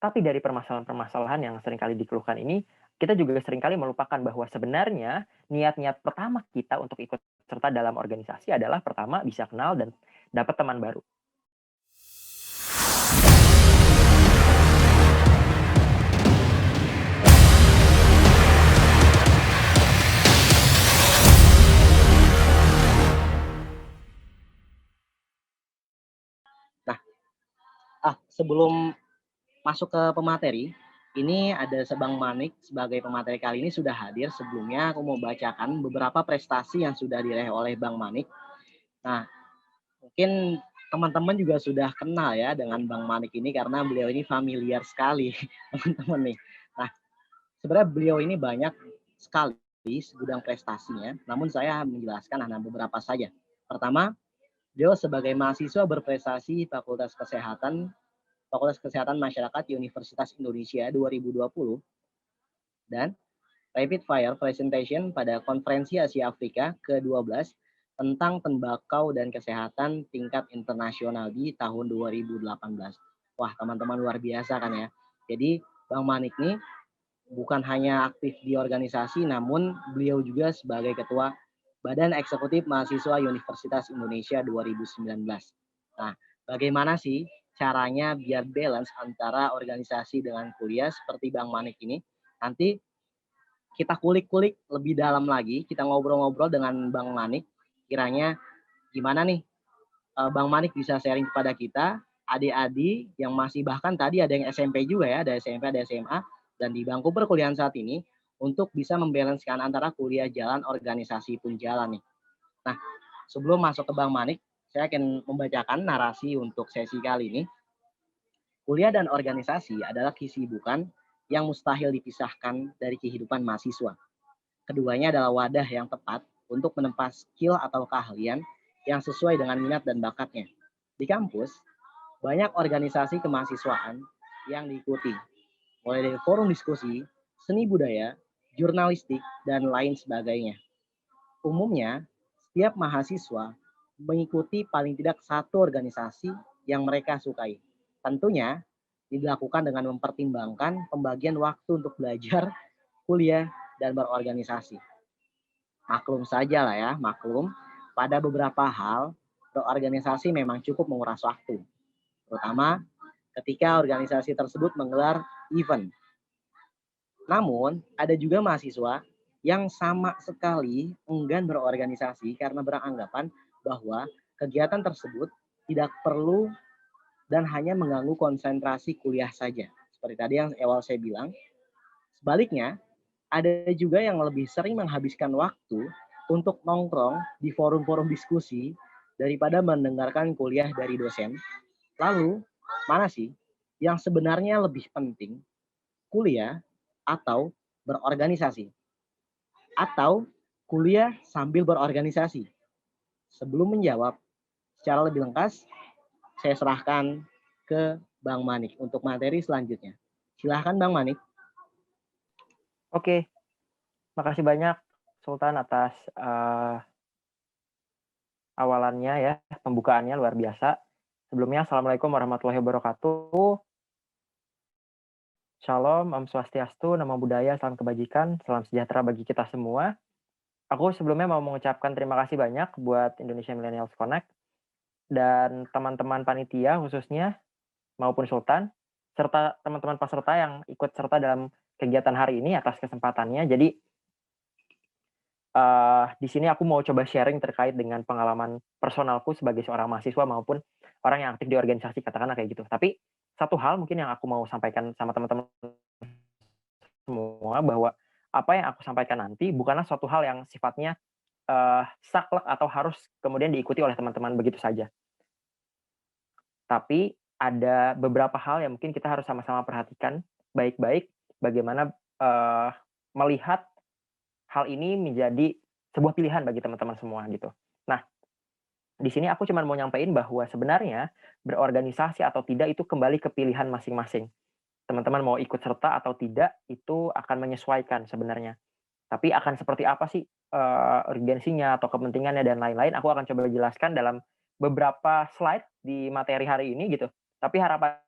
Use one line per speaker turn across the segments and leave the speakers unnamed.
Tapi dari permasalahan-permasalahan yang seringkali dikeluhkan ini, kita juga seringkali melupakan bahwa sebenarnya niat-niat pertama kita untuk ikut serta dalam organisasi adalah pertama bisa kenal dan dapat teman baru.
Nah, sebelum masuk ke pemateri, ini ada Sebang Manik sebagai pemateri kali ini sudah hadir. Sebelumnya aku mau bacakan beberapa prestasi yang sudah diraih oleh Bang Manik. Nah, mungkin teman-teman juga sudah kenal ya dengan Bang Manik ini karena beliau ini familiar sekali teman-teman nih. Nah, sebenarnya beliau ini banyak sekali segudang prestasinya, namun saya menjelaskan hanya beberapa saja. Pertama, beliau sebagai mahasiswa berprestasi Fakultas Kesehatan Masyarakat Universitas Indonesia 2020 dan Rapid Fire Presentation pada Konferensi Asia Afrika ke-12 tentang tembakau dan kesehatan tingkat internasional di tahun 2018. Wah, teman-teman luar biasa kan ya. Jadi Bang Manik nih bukan hanya aktif di organisasi, namun beliau juga sebagai Ketua Badan Eksekutif Mahasiswa Universitas Indonesia 2019. Nah, bagaimana sih caranya biar balance antara organisasi dengan kuliah seperti Bang Manik ini? Nanti kita kulik-kulik lebih dalam lagi, kita ngobrol-ngobrol dengan Bang Manik. Kiranya gimana nih Bang Manik bisa sharing kepada kita, adik-adik yang masih bahkan tadi ada yang SMP juga ya, ada SMP, ada SMA, dan di bangku perkuliahan saat ini, untuk bisa membalancekan antara kuliah jalan, organisasi pun jalan nih. Nah, sebelum masuk ke Bang Manik, saya akan membacakan narasi untuk sesi kali ini. Kuliah dan organisasi adalah kesibukan yang mustahil dipisahkan dari kehidupan mahasiswa. Keduanya adalah wadah yang tepat untuk menempa skill atau keahlian yang sesuai dengan minat dan bakatnya. Di kampus, banyak organisasi kemahasiswaan yang diikuti, mulai dari forum diskusi, seni budaya, jurnalistik, dan lain sebagainya. Umumnya, setiap mahasiswa mengikuti paling tidak satu organisasi yang mereka sukai. Tentunya dilakukan dengan mempertimbangkan pembagian waktu untuk belajar, kuliah, dan berorganisasi. Maklum saja lah ya, maklum. Pada beberapa hal, berorganisasi memang cukup menguras waktu, terutama ketika organisasi tersebut menggelar event. Namun, ada juga mahasiswa yang sama sekali enggan berorganisasi karena beranggapan bahwa kegiatan tersebut tidak perlu dan hanya mengganggu konsentrasi kuliah saja. Seperti tadi yang awal saya bilang, sebaliknya, ada juga yang lebih sering menghabiskan waktu untuk nongkrong di forum-forum diskusi daripada mendengarkan kuliah dari dosen. Lalu, mana sih yang sebenarnya lebih penting, kuliah atau berorganisasi? Atau kuliah sambil berorganisasi? Sebelum menjawab secara lebih lengkap, saya serahkan ke Bang Manik untuk materi selanjutnya. Silahkan Bang Manik.
Oke, makasih banyak Sultan atas awalannya ya, pembukaannya luar biasa. Sebelumnya, Assalamualaikum warahmatullahi wabarakatuh. Shalom, Om Swastiastu, Namo Buddhaya, Salam Kebajikan, Salam Sejahtera bagi kita semua. Aku sebelumnya mau mengucapkan terima kasih banyak buat Indonesia Millennials Connect dan teman-teman panitia khususnya maupun Sultan, serta teman-teman peserta yang ikut serta dalam kegiatan hari ini atas kesempatannya. Jadi di sini aku mau coba sharing terkait dengan pengalaman personalku sebagai seorang mahasiswa maupun orang yang aktif di organisasi, katakanlah kayak gitu. Tapi satu hal mungkin yang aku mau sampaikan sama teman-teman semua bahwa apa yang aku sampaikan nanti bukanlah suatu hal yang sifatnya saklek atau harus kemudian diikuti oleh teman-teman begitu saja. Tapi ada beberapa hal yang mungkin kita harus sama-sama perhatikan baik-baik bagaimana melihat hal ini menjadi sebuah pilihan bagi teman-teman semua gitu. Nah, di sini aku cuma mau nyampein bahwa sebenarnya berorganisasi atau tidak itu kembali ke pilihan masing-masing. Teman-teman mau ikut serta atau tidak itu akan menyesuaikan sebenarnya. Tapi akan seperti apa sih urgensinya atau kepentingannya dan lain-lain, aku akan coba jelaskan dalam beberapa slide di materi hari ini gitu. Tapi harapannya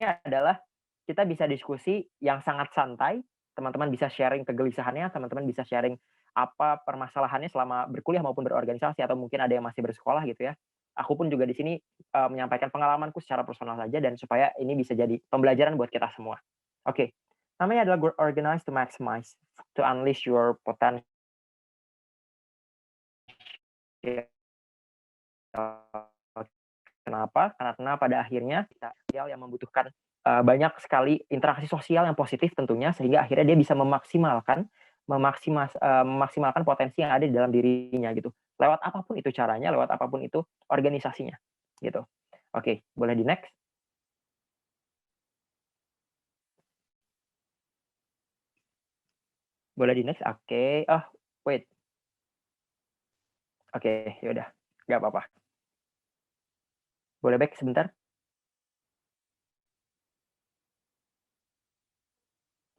adalah kita bisa diskusi yang sangat santai, teman-teman bisa sharing kegelisahannya, teman-teman bisa sharing apa permasalahannya selama berkuliah maupun berorganisasi atau mungkin ada yang masih bersekolah gitu ya. Aku pun juga di sini, menyampaikan pengalamanku secara personal saja dan supaya ini bisa jadi pembelajaran buat kita semua. Oke, namanya adalah organize to maximize, to unleash your potential. Kenapa? Karena pada akhirnya kita yang membutuhkan, banyak sekali interaksi sosial yang positif tentunya, sehingga akhirnya dia bisa memaksimalkan potensi yang ada di dalam dirinya gitu. Lewat apapun itu caranya, lewat apapun itu organisasinya, gitu. Oke, boleh di-next? Boleh di-next? Oke. Oh, wait. Oke, ya udah, nggak apa-apa. Boleh back sebentar?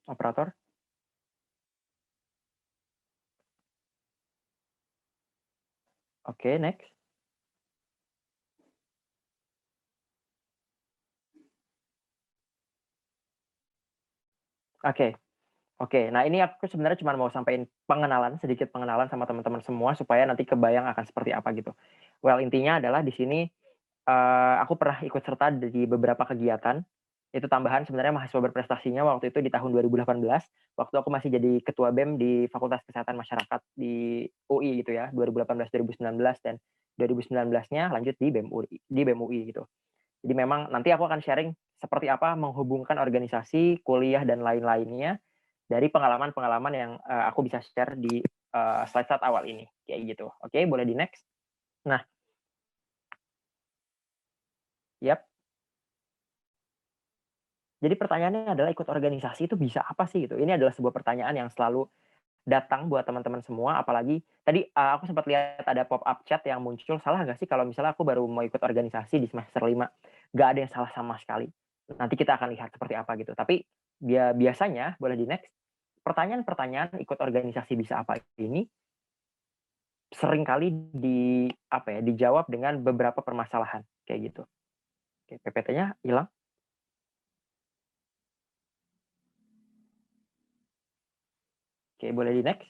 Operator? Oke, next. Oke. Oke, nah ini aku sebenarnya cuma mau sampaikan pengenalan, sedikit pengenalan sama teman-teman semua supaya nanti kebayang akan seperti apa gitu. Well, intinya adalah di sini, aku pernah ikut serta di beberapa kegiatan, itu tambahan sebenarnya mahasiswa berprestasinya waktu itu di tahun 2018, waktu aku masih jadi ketua BEM di Fakultas Kesehatan Masyarakat di UI gitu ya, 2018, 2019 dan 2019-nya lanjut di BEM UI gitu. Jadi memang nanti aku akan sharing seperti apa menghubungkan organisasi, kuliah dan lain-lainnya dari pengalaman-pengalaman yang, aku bisa share di, slide saat awal ini, kayak gitu. Oke, boleh di-next? Nah, yap, jadi pertanyaannya adalah ikut organisasi itu bisa apa sih gitu? Ini adalah sebuah pertanyaan yang selalu datang buat teman-teman semua, apalagi tadi, aku sempat lihat ada pop up chat yang muncul, salah nggak sih kalau misalnya aku baru mau ikut organisasi di semester 5? Nggak ada yang salah sama sekali. Nanti kita akan lihat seperti apa gitu. Tapi biasanya, boleh di-next, pertanyaan-pertanyaan ikut organisasi bisa apa ini seringkali apa ya, dijawab dengan beberapa permasalahan, kayak gitu. Oke, PPT-nya hilang. Oke, boleh di-next.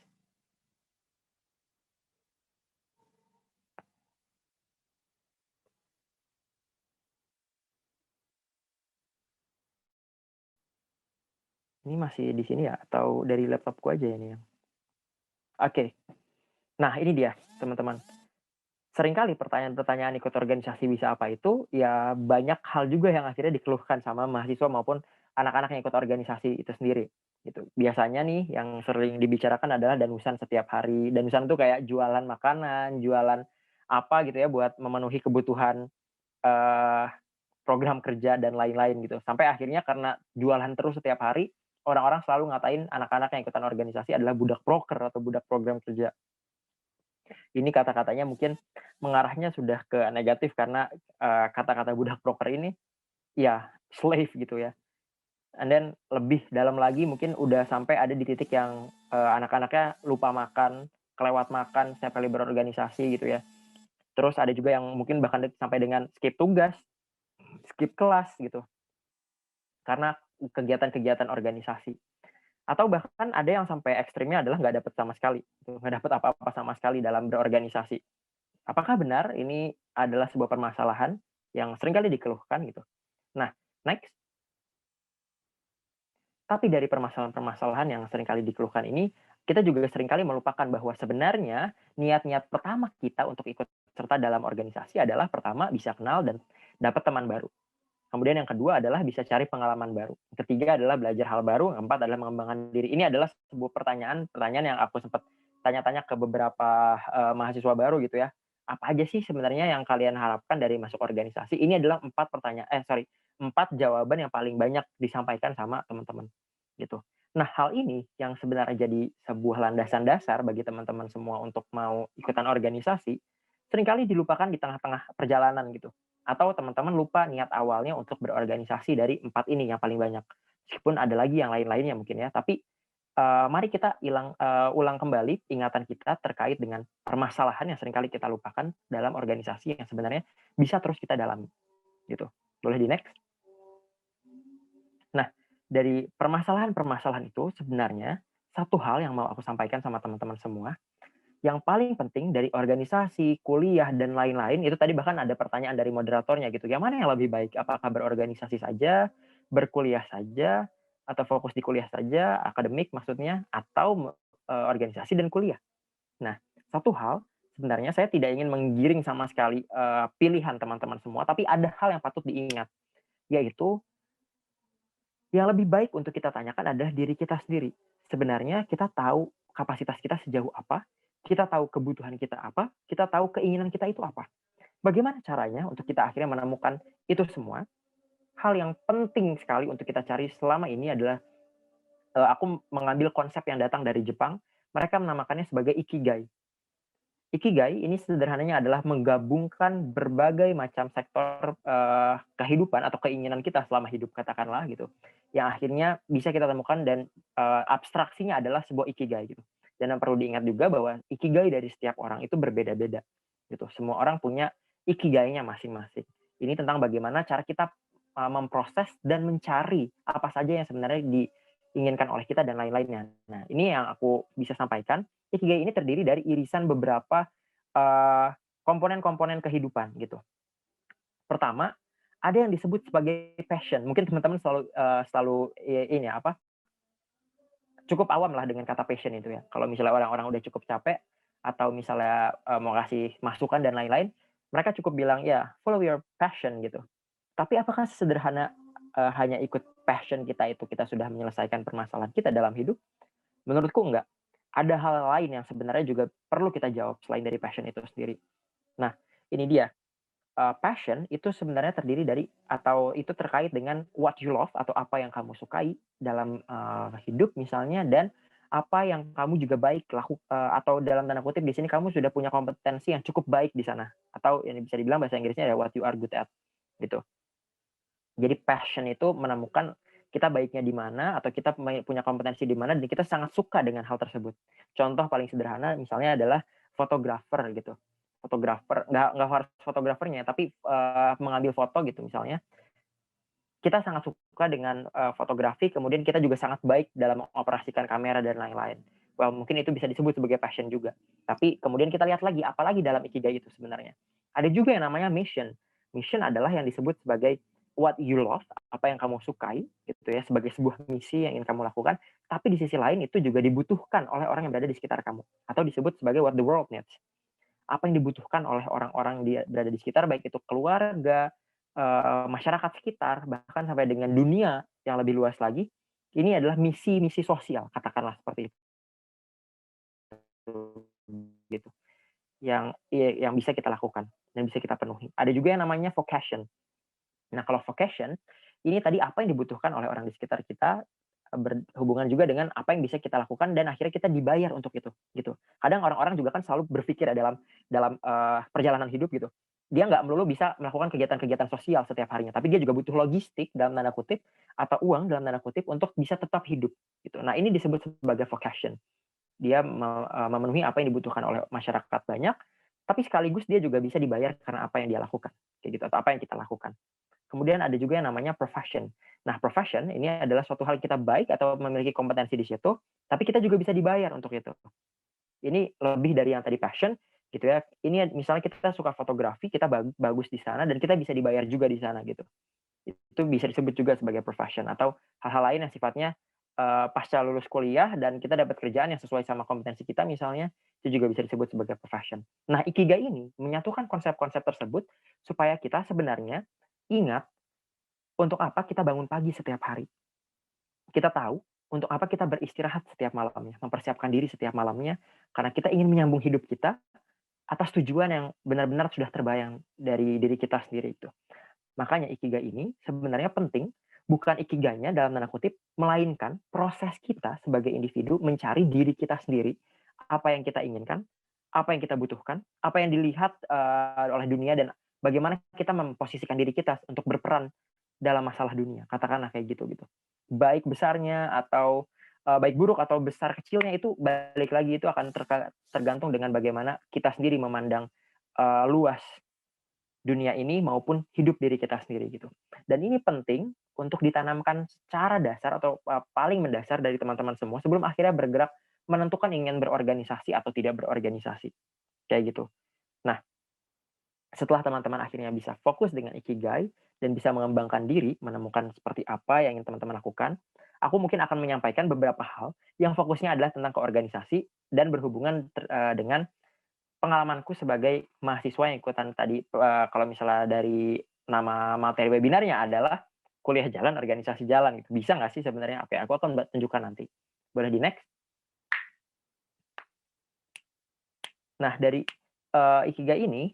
Ini masih di sini ya atau dari laptopku aja ini yang oke. Nah, ini dia, teman-teman. Seringkali pertanyaan-pertanyaan ikut organisasi bisa apa itu, ya banyak hal juga yang akhirnya dikeluhkan sama mahasiswa maupun anak-anak yang ikut organisasi itu sendiri, gitu. Biasanya nih yang sering dibicarakan adalah danusan setiap hari. Danusan tuh kayak jualan makanan, jualan apa gitu ya buat memenuhi kebutuhan, eee, program kerja dan lain-lain gitu. Sampai akhirnya karena jualan terus setiap hari, orang-orang selalu ngatain anak-anak yang ikutan organisasi adalah budak proker atau budak program kerja. Ini kata-katanya mungkin mengarahnya sudah ke negatif karena, kata-kata budak proker ini ya slave gitu ya. And then lebih dalam lagi mungkin udah sampai ada di titik yang, anak-anaknya lupa makan, kelewat makan setiap kali berorganisasi gitu ya. Terus ada juga yang mungkin bahkan sampai dengan skip tugas, skip kelas gitu, karena kegiatan-kegiatan organisasi. Atau bahkan ada yang sampai ekstrimnya adalah nggak dapat sama sekali, gitu, nggak dapat apa-apa sama sekali dalam berorganisasi. Apakah benar ini adalah sebuah permasalahan yang seringkali dikeluhkan gitu? Nah, next. Tapi dari permasalahan-permasalahan yang seringkali dikeluhkan ini, kita juga seringkali melupakan bahwa sebenarnya niat-niat pertama kita untuk ikut serta dalam organisasi adalah pertama bisa kenal dan dapat teman baru. Kemudian yang kedua adalah bisa cari pengalaman baru. Ketiga adalah belajar hal baru, yang keempat adalah mengembangkan diri. Ini adalah sebuah pertanyaan yang aku sempat tanya-tanya ke beberapa, mahasiswa baru gitu ya. Apa aja sih sebenarnya yang kalian harapkan dari masuk organisasi? Ini adalah 4 jawaban yang paling banyak disampaikan sama teman-teman, gitu. Nah, hal ini yang sebenarnya jadi sebuah landasan dasar bagi teman-teman semua untuk mau ikutan organisasi, seringkali dilupakan di tengah-tengah perjalanan gitu. Atau teman-teman lupa niat awalnya untuk berorganisasi dari 4 ini yang paling banyak. Meskipun ada lagi yang lain-lainnya mungkin ya, tapi, mari kita ulang kembali ingatan kita terkait dengan permasalahan yang seringkali kita lupakan dalam organisasi yang sebenarnya bisa terus kita dalami, gitu. Boleh di-next? dari permasalahan-permasalahan itu sebenarnya satu hal yang mau aku sampaikan sama teman-teman semua, yang paling penting dari organisasi, kuliah, dan lain-lain, itu tadi bahkan ada pertanyaan dari moderatornya gitu, yang mana yang lebih baik? Apakah berorganisasi saja, berkuliah saja, atau fokus di kuliah saja, akademik maksudnya, atau organisasi dan kuliah? Nah, satu hal, sebenarnya saya tidak ingin menggiring sama sekali, pilihan teman-teman semua, tapi ada hal yang patut diingat, yaitu yang lebih baik untuk kita tanyakan adalah diri kita sendiri. Sebenarnya kita tahu kapasitas kita sejauh apa, kita tahu kebutuhan kita apa, kita tahu keinginan kita itu apa. Bagaimana caranya untuk kita akhirnya menemukan itu semua? Hal yang penting sekali untuk kita cari selama ini adalah, aku mengambil konsep yang datang dari Jepang, mereka menamakannya sebagai ikigai. Ikigai ini sederhananya adalah menggabungkan berbagai macam sektor, kehidupan atau keinginan kita selama hidup katakanlah gitu, yang akhirnya bisa kita temukan dan, abstraksinya adalah sebuah ikigai gitu. Dan yang perlu diingat juga bahwa ikigai dari setiap orang itu berbeda-beda gitu. Semua orang punya ikigainya masing-masing. Ini tentang bagaimana cara kita, memproses dan mencari apa saja yang sebenarnya diinginkan oleh kita dan lain-lainnya. Nah, ini yang aku bisa sampaikan. Ikigai ini terdiri dari irisan beberapa, eee, komponen-komponen kehidupan gitu. Pertama, ada yang disebut sebagai passion, mungkin teman-teman selalu ini apa, cukup awam lah dengan kata passion itu ya. Kalau misalnya orang-orang udah cukup capek atau misalnya, mau kasih masukan dan lain-lain, mereka cukup bilang, "Ya, follow your passion," gitu. Tapi apakah sesederhana, hanya ikut passion kita itu kita sudah menyelesaikan permasalahan kita dalam hidup? Menurutku enggak. Ada hal lain yang sebenarnya juga perlu kita jawab selain dari passion itu sendiri. Nah, ini dia, passion itu sebenarnya terdiri dari atau itu terkait dengan what you love atau apa yang kamu sukai dalam, hidup misalnya dan apa yang kamu juga baik atau dalam tanda kutip di sini kamu sudah punya kompetensi yang cukup baik di sana, atau yang bisa dibilang bahasa Inggrisnya ya what you are good at, gitu. Jadi passion itu menemukan kita baiknya di mana atau kita punya kompetensi di mana dan kita sangat suka dengan hal tersebut. Contoh paling sederhana misalnya adalah fotografer gitu. Fotografer nggak harus fotografernya tapi, mengambil foto gitu misalnya, kita sangat suka dengan, fotografi kemudian kita juga sangat baik dalam mengoperasikan kamera dan lain-lain. Well, mungkin itu bisa disebut sebagai passion juga. Tapi kemudian kita lihat lagi apalagi dalam ikigai itu sebenarnya. Ada juga yang namanya mission. Mission adalah yang disebut sebagai what you love, apa yang kamu sukai gitu ya, sebagai sebuah misi yang ingin kamu lakukan, tapi di sisi lain itu juga dibutuhkan oleh orang yang berada di sekitar kamu atau disebut sebagai what the world needs. Apa yang dibutuhkan oleh orang-orang berada di sekitar baik itu keluarga, masyarakat sekitar, bahkan sampai dengan dunia yang lebih luas lagi, ini adalah misi-misi sosial katakanlah seperti itu, gitu. Yang bisa kita lakukan dan bisa kita penuhi. Ada juga yang namanya vocation. Nah, kalau vocation, ini tadi apa yang dibutuhkan oleh orang di sekitar kita, berhubungan juga dengan apa yang bisa kita lakukan dan akhirnya kita dibayar untuk itu, gitu. Kadang orang-orang juga kan selalu berpikir ya dalam dalam, perjalanan hidup gitu, dia nggak melulu bisa melakukan kegiatan-kegiatan sosial setiap harinya, tapi dia juga butuh logistik dalam tanda kutip, atau uang dalam tanda kutip untuk bisa tetap hidup, gitu. Nah, ini disebut sebagai vocation. Dia memenuhi apa yang dibutuhkan oleh masyarakat banyak, tapi sekaligus dia juga bisa dibayar karena apa yang dia lakukan, kayak gitu, atau apa yang kita lakukan. Kemudian ada juga yang namanya profession. Nah, profession ini adalah suatu hal kita baik atau memiliki kompetensi di situ, tapi kita juga bisa dibayar untuk itu. Ini lebih dari yang tadi passion gitu ya. Ini misalnya kita suka fotografi, kita bagus di sana dan kita bisa dibayar juga di sana gitu. Itu bisa disebut juga sebagai profession atau hal-hal lain yang sifatnya, pasca lulus kuliah dan kita dapat kerjaan yang sesuai sama kompetensi kita misalnya, itu juga bisa disebut sebagai profession. Nah, ikigai ini menyatukan konsep-konsep tersebut supaya kita sebenarnya ingat untuk apa kita bangun pagi setiap hari. Kita tahu untuk apa kita beristirahat setiap malamnya, mempersiapkan diri setiap malamnya, karena kita ingin menyambung hidup kita atas tujuan yang benar-benar sudah terbayang dari diri kita sendiri itu. Makanya ikigai ini sebenarnya penting, bukan ikigainya dalam tanda kutip, melainkan proses kita sebagai individu mencari diri kita sendiri, apa yang kita inginkan, apa yang kita butuhkan, apa yang dilihat, oleh dunia dan bagaimana kita memposisikan diri kita untuk berperan dalam masalah dunia, katakanlah kayak gitu gitu. Baik besarnya atau, baik buruk atau besar kecilnya itu balik lagi itu akan tergantung dengan bagaimana kita sendiri memandang, luas dunia ini maupun hidup diri kita sendiri gitu. Dan ini penting untuk ditanamkan secara dasar atau paling mendasar dari teman-teman semua sebelum akhirnya bergerak menentukan ingin berorganisasi atau tidak berorganisasi, kayak gitu. Nah, setelah teman-teman akhirnya bisa fokus dengan ikigai dan bisa mengembangkan diri, menemukan seperti apa yang ingin teman-teman lakukan, aku mungkin akan menyampaikan beberapa hal yang fokusnya adalah tentang keorganisasi dan berhubungan dengan pengalamanku sebagai mahasiswa yang ikutan tadi, kalau misalnya dari nama materi webinarnya adalah kuliah jalan, organisasi jalan gitu. Bisa nggak sih sebenarnya? Oke, aku akan tunjukkan nanti. Boleh di-next? Nah, dari, ikigai ini,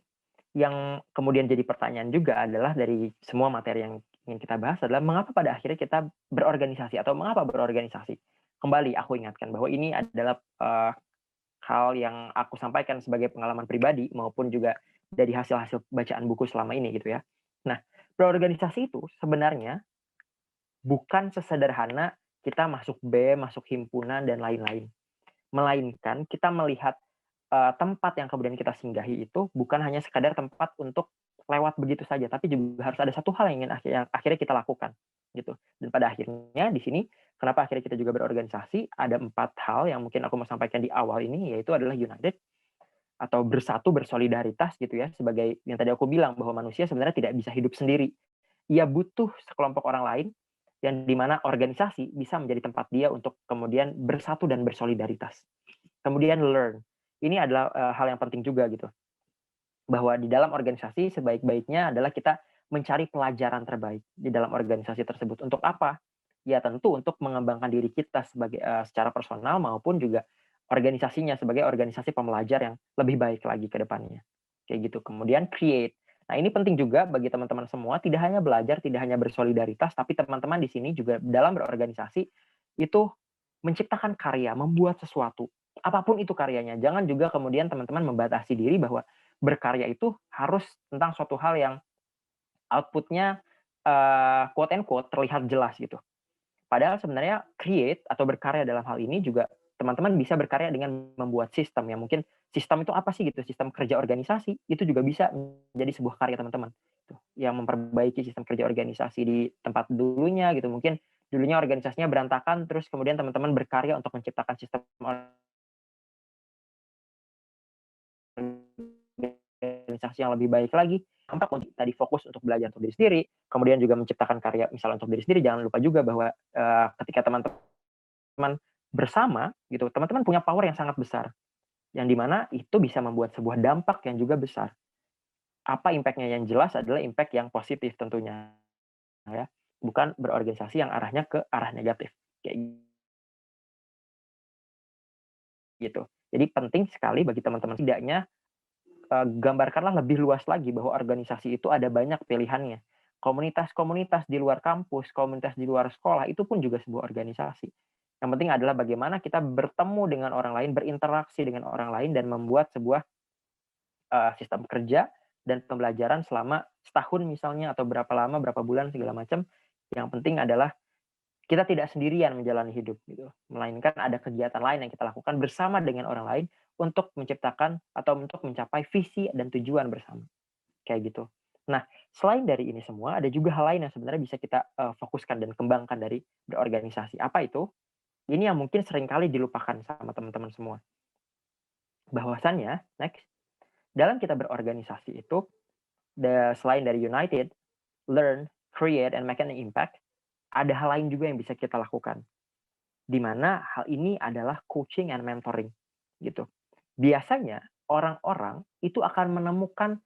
yang kemudian jadi pertanyaan juga adalah dari semua materi yang ingin kita bahas adalah mengapa pada akhirnya kita berorganisasi atau mengapa berorganisasi? Kembali aku ingatkan bahwa ini adalah, hal yang aku sampaikan sebagai pengalaman pribadi maupun juga dari hasil-hasil bacaan buku selama ini gitu ya. Nah, berorganisasi itu sebenarnya bukan sesederhana kita masuk BEM, masuk himpunan dan lain-lain. Melainkan kita melihat, tempat yang kemudian kita singgahi itu bukan hanya sekadar tempat untuk lewat begitu saja, tapi juga harus ada satu hal yang akhirnya kita lakukan, gitu. Dan pada akhirnya di sini, kenapa akhirnya kita juga berorganisasi, ada 4 hal yang mungkin aku mau sampaikan di awal ini, yaitu adalah united, atau bersatu, bersolidaritas gitu ya, sebagai yang tadi aku bilang bahwa manusia sebenarnya tidak bisa hidup sendiri. Ia butuh sekelompok orang lain, yang di mana organisasi bisa menjadi tempat dia untuk kemudian bersatu dan bersolidaritas. Kemudian learn. Ini adalah, hal yang penting juga gitu, bahwa di dalam organisasi sebaik-baiknya adalah kita mencari pelajaran terbaik di dalam organisasi tersebut. Untuk apa? Ya tentu untuk mengembangkan diri kita sebagai, secara personal maupun juga organisasinya sebagai organisasi pembelajar yang lebih baik lagi ke depannya, kayak gitu. Kemudian create. Nah, ini penting juga bagi teman-teman semua, tidak hanya belajar, tidak hanya bersolidaritas, tapi teman-teman di sini juga dalam berorganisasi itu menciptakan karya, membuat sesuatu, apapun itu karyanya. Jangan juga kemudian teman-teman membatasi diri bahwa berkarya itu harus tentang suatu hal yang output-nya, quote and quote terlihat jelas gitu. Padahal sebenarnya create atau berkarya dalam hal ini juga teman-teman bisa berkarya dengan membuat sistem yang mungkin sistem itu apa sih gitu, sistem kerja organisasi, itu juga bisa menjadi sebuah karya teman-teman, gitu. Yang memperbaiki sistem kerja organisasi di tempat dulunya gitu, mungkin dulunya organisasinya berantakan, terus kemudian teman-teman berkarya untuk menciptakan sistem organisasi yang lebih baik lagi. Tampak untuk tadi fokus untuk belajar untuk diri sendiri, kemudian juga menciptakan karya misalnya untuk diri sendiri, jangan lupa juga bahwa, ketika teman-teman bersama gitu, teman-teman punya power yang sangat besar, yang di mana itu bisa membuat sebuah dampak yang juga besar. Apa impact-nya? Yang jelas adalah impact yang positif tentunya ya, bukan berorganisasi yang arahnya ke arah negatif, kayak gitu. Jadi penting sekali bagi teman-teman setidaknya, gambarkanlah lebih luas lagi bahwa organisasi itu ada banyak pilihannya. Komunitas-komunitas di luar kampus, komunitas di luar sekolah, itu pun juga sebuah organisasi. Yang penting adalah bagaimana kita bertemu dengan orang lain, berinteraksi dengan orang lain, dan membuat sebuah, sistem kerja dan pembelajaran selama setahun misalnya, atau berapa lama, berapa bulan, segala macam. Yang penting adalah kita tidak sendirian menjalani hidup gitu, melainkan ada kegiatan lain yang kita lakukan bersama dengan orang lain untuk menciptakan atau untuk mencapai visi dan tujuan bersama, kayak gitu. Nah, selain dari ini semua, ada juga hal lain yang sebenarnya bisa kita, fokuskan dan kembangkan dari berorganisasi. Apa itu? Ini yang mungkin seringkali dilupakan sama teman-teman semua. Bahwasannya, next, dalam kita berorganisasi itu, selain dari united, learn, create, and make an impact, ada hal lain juga yang bisa kita lakukan. Di mana hal ini adalah coaching and mentoring, gitu. Biasanya orang-orang itu akan menemukan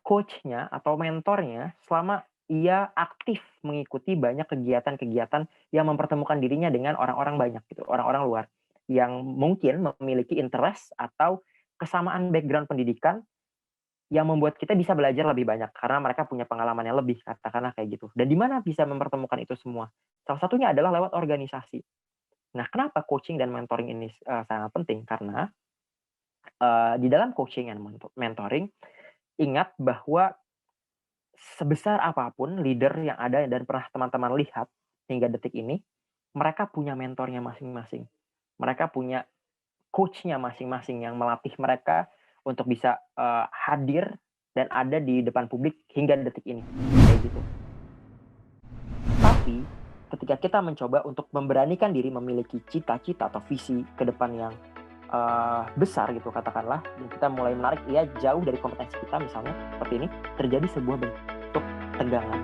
coach-nya atau mentornya selama ia aktif mengikuti banyak kegiatan-kegiatan yang mempertemukan dirinya dengan orang-orang banyak gitu, orang-orang luar yang mungkin memiliki interest atau kesamaan background pendidikan yang membuat kita bisa belajar lebih banyak karena mereka punya pengalaman yang lebih, katakanlah kayak gitu. Dan di mana bisa mempertemukan itu semua? Salah satunya adalah lewat organisasi. Nah, kenapa coaching dan mentoring ini, sangat penting? Karena, di dalam coaching and mentoring, ingat bahwa sebesar apapun leader yang ada dan pernah teman-teman lihat hingga detik ini, mereka punya mentornya masing-masing. Mereka punya coach-nya masing-masing yang melatih mereka untuk bisa, hadir dan ada di depan publik hingga detik ini, kayak gitu. Tapi Tapi ketika kita mencoba untuk memberanikan diri memiliki cita-cita atau visi ke depan yang besar gitu katakanlah, dan kita mulai menarik jauh dari kompetensi kita misalnya seperti ini, terjadi sebuah bentuk tegangan.